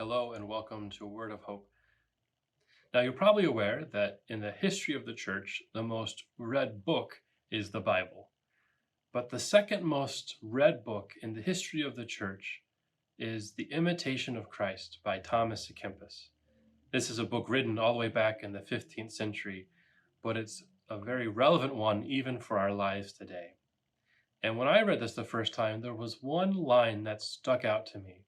Hello and welcome to Word of Hope. Now, you're probably aware that in the history of the church, the most read book is the Bible. But the second most read book in the history of the church is The Imitation of Christ by Thomas à Kempis. This is a book written all the way back in the 15th century, but it's a very relevant one even for our lives today. And when I read this the first time, there was one line that stuck out to me.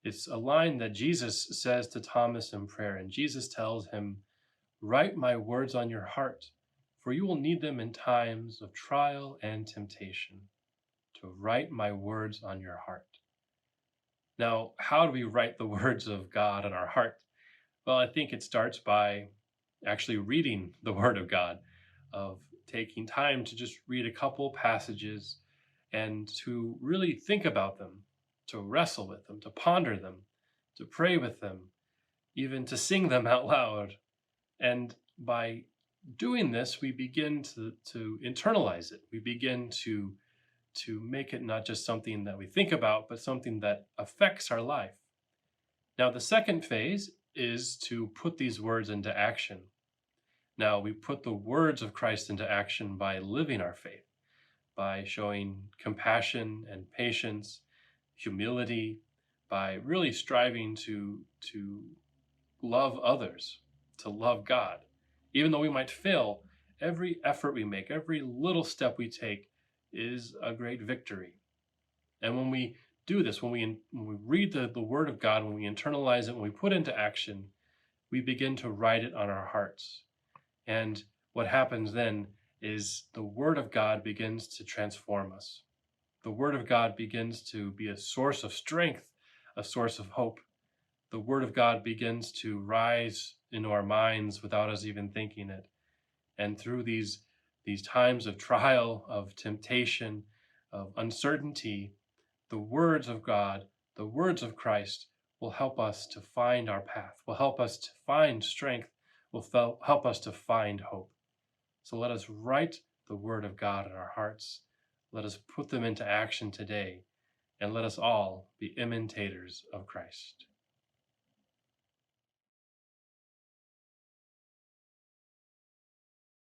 It's a line that Jesus says to Thomas in prayer, and Jesus tells him, "Write my words on your heart, for you will need them in times of trial and temptation." To write my words on your heart. Now, how do we write the words of God on our heart? Well, I think it starts by actually reading the Word of God, of taking time to just read a couple passages and to really think about them, to wrestle with them, to ponder them, to pray with them, even to sing them out loud. And by doing this, we begin to internalize it. We begin to make it not just something that we think about, but something that affects our life. Now, the second phase is to put these words into action. Now, we put the words of Christ into action by living our faith, by showing compassion and patience, humility, by really striving to love others, to love God. Even though we might fail, every effort we make, every little step we take is a great victory. And when we do this, when we read the Word of God, when we internalize it, when we put into action, we begin to write it on our hearts. And what happens then is the Word of God begins to transform us. The Word of God begins to be a source of strength, a source of hope. The Word of God begins to rise into our minds without us even thinking it. And through these times of trial, of temptation, of uncertainty, the words of God, the words of Christ will help us to find our path, will help us to find strength, will help us to find hope. So let us write the Word of God in our hearts. Let us put them into action today, and let us all be imitators of Christ.